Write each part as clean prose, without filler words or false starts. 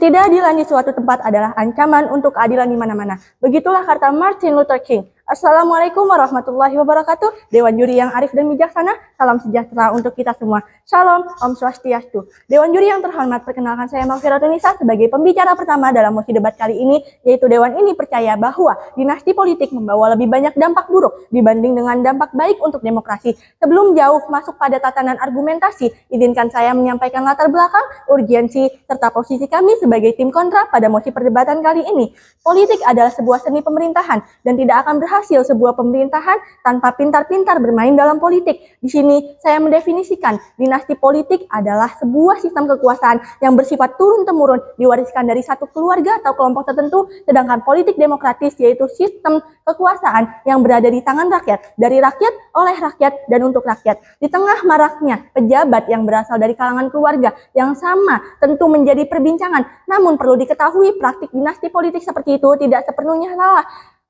Ketidakadilan di suatu tempat adalah ancaman untuk keadilan di mana-mana. Begitulah kata Martin Luther King. Assalamualaikum warahmatullahi wabarakatuh. Dewan juri yang arif dan bijaksana, salam sejahtera untuk kita semua. Shalom, Om Swastiastu. Dewan juri yang terhormat, perkenalkan saya Maufiratun Tunisa sebagai pembicara pertama dalam mosi debat kali ini, yaitu Dewan ini percaya bahwa dinasti politik membawa lebih banyak dampak buruk dibanding dengan dampak baik untuk demokrasi. Sebelum jauh masuk pada tatanan argumentasi, izinkan saya menyampaikan latar belakang, urgensi, serta posisi kami sebagai tim kontra pada mosi perdebatan kali ini. Politik adalah sebuah seni pemerintahan dan tidak akan berhasil sebuah pemerintahan tanpa pintar-pintar bermain dalam politik. Di sini saya mendefinisikan dinasti politik adalah sebuah sistem kekuasaan yang bersifat turun-temurun diwariskan dari satu keluarga atau kelompok tertentu, sedangkan politik demokratis yaitu sistem kekuasaan yang berada di tangan rakyat, dari rakyat, oleh rakyat, dan untuk rakyat. Di tengah maraknya pejabat yang berasal dari kalangan keluarga yang sama tentu menjadi perbincangan, namun perlu diketahui praktik dinasti politik seperti itu tidak sepenuhnya salah.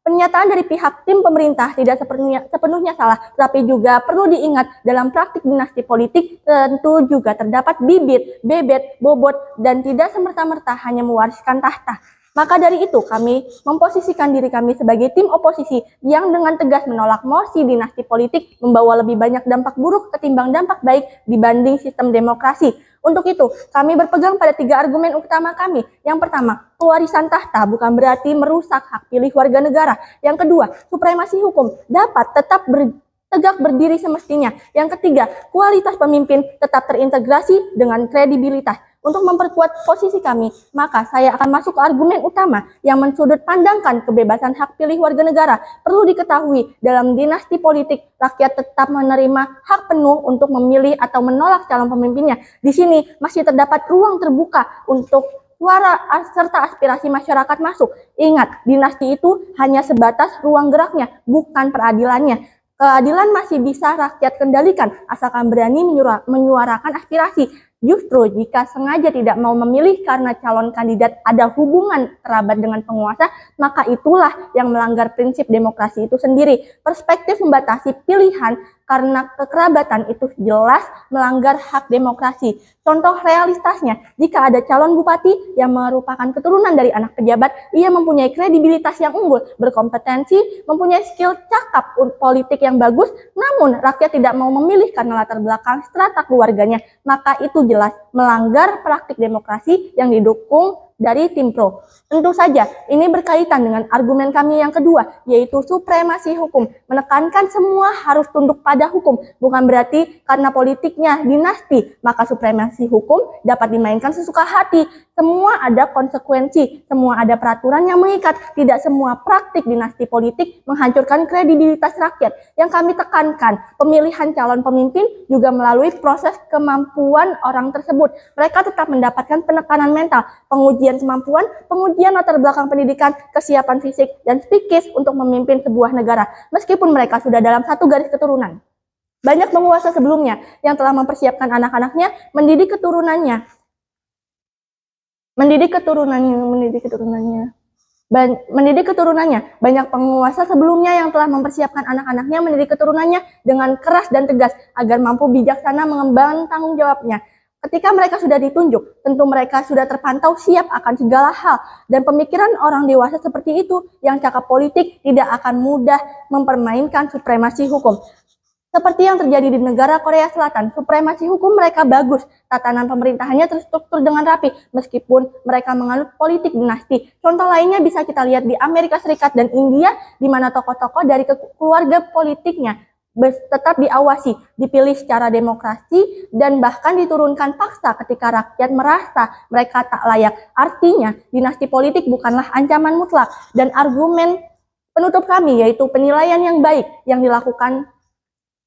Pernyataan dari pihak tim pemerintah tidak sepenuhnya salah, tapi juga perlu diingat dalam praktik dinasti politik tentu juga terdapat bibit, bebet, bobot, dan tidak semerta-merta hanya mewariskan tahta. Maka dari itu kami memposisikan diri kami sebagai tim oposisi yang dengan tegas menolak mosi dinasti politik membawa lebih banyak dampak buruk ketimbang dampak baik dibanding sistem demokrasi. Untuk itu, kami berpegang pada 3 argumen utama kami. Yang pertama, pewarisan tahta bukan berarti merusak hak pilih warga negara. Yang kedua, supremasi hukum dapat tetap tegak berdiri semestinya. Yang ketiga, kualitas pemimpin tetap terintegrasi dengan kredibilitas. Untuk memperkuat posisi kami, maka saya akan masuk ke argumen utama yang mensudut pandangkan kebebasan hak pilih warga negara. Perlu diketahui, dalam dinasti politik, rakyat tetap menerima hak penuh untuk memilih atau menolak calon pemimpinnya. Di sini masih terdapat ruang terbuka untuk suara serta aspirasi masyarakat masuk. Ingat, dinasti itu hanya sebatas ruang geraknya, bukan peradilannya. Keadilan masih bisa rakyat kendalikan, asalkan berani menyuarakan aspirasi. Justru jika sengaja tidak mau memilih karena calon kandidat ada hubungan kerabat dengan penguasa, maka itulah yang melanggar prinsip demokrasi itu sendiri. Perspektif membatasi pilihan karena kekerabatan itu jelas melanggar hak demokrasi. Contoh realitasnya, jika ada calon bupati yang merupakan keturunan dari anak pejabat, ia mempunyai kredibilitas yang unggul, berkompetensi, mempunyai skill cakap politik yang bagus, namun rakyat tidak mau memilih karena latar belakang strata keluarganya, maka itu jelas melanggar praktik demokrasi yang didukung dari tim pro. Tentu saja ini berkaitan dengan argumen kami yang kedua, yaitu supremasi hukum. Menekankan semua harus tunduk pada hukum, bukan berarti karena politiknya dinasti maka supremasi hukum dapat dimainkan sesuka hati. Semua ada konsekuensi, semua ada peraturan yang mengikat. Tidak semua praktik dinasti politik menghancurkan kredibilitas rakyat. Yang kami tekankan, pemilihan calon pemimpin juga melalui proses kemampuan orang tersebut. Mereka tetap mendapatkan penekanan mental, pengujian kemampuan, pengujian latar belakang pendidikan, kesiapan fisik, dan psikis untuk memimpin sebuah negara, meskipun mereka sudah dalam satu garis keturunan. Banyak penguasa sebelumnya yang telah mempersiapkan anak-anaknya mendidik keturunannya. Banyak penguasa sebelumnya yang telah mempersiapkan anak-anaknya mendidik keturunannya dengan keras dan tegas agar mampu bijaksana mengemban tanggung jawabnya. Ketika mereka sudah ditunjuk, tentu mereka sudah terpantau siap akan segala hal, dan pemikiran orang dewasa seperti itu yang cakap politik tidak akan mudah mempermainkan supremasi hukum. Seperti yang terjadi di negara Korea Selatan, supremasi hukum mereka bagus, tatanan pemerintahannya terstruktur dengan rapi, meskipun mereka menganut politik dinasti. Contoh lainnya bisa kita lihat di Amerika Serikat dan India, di mana tokoh-tokoh dari keluarga politiknya tetap diawasi, dipilih secara demokrasi, dan bahkan diturunkan paksa ketika rakyat merasa mereka tak layak. Artinya, dinasti politik bukanlah ancaman mutlak, dan argumen penutup kami yaitu penilaian yang baik yang dilakukan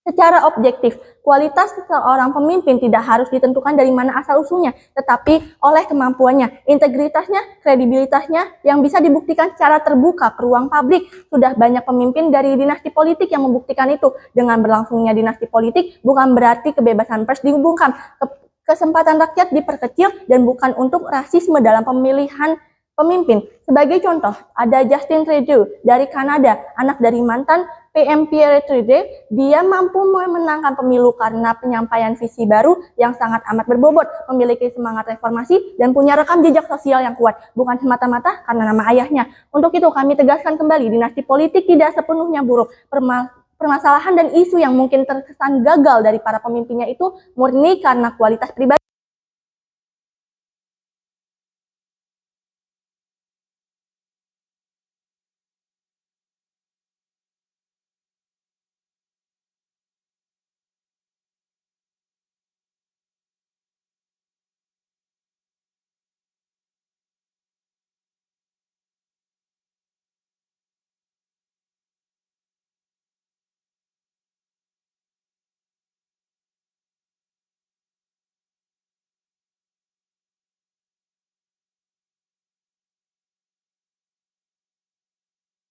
secara objektif. Kualitas seorang pemimpin tidak harus ditentukan dari mana asal-usulnya, tetapi oleh kemampuannya, integritasnya, kredibilitasnya yang bisa dibuktikan secara terbuka ke ruang publik. Sudah banyak pemimpin dari dinasti politik yang membuktikan itu. Dengan berlangsungnya dinasti politik bukan berarti kebebasan pers dibungkam, kesempatan rakyat diperkecil, dan bukan untuk rasisme dalam pemilihan pemimpin. Sebagai contoh, ada Justin Trudeau dari Kanada, anak dari mantan PM Pierre Trudeau, dia mampu memenangkan pemilu karena penyampaian visi baru yang sangat amat berbobot, memiliki semangat reformasi, dan punya rekam jejak sosial yang kuat, bukan semata-mata karena nama ayahnya. Untuk itu kami tegaskan kembali, dinasti politik tidak sepenuhnya buruk. Permasalahan dan isu yang mungkin terkesan gagal dari para pemimpinnya itu murni karena kualitas pribadi.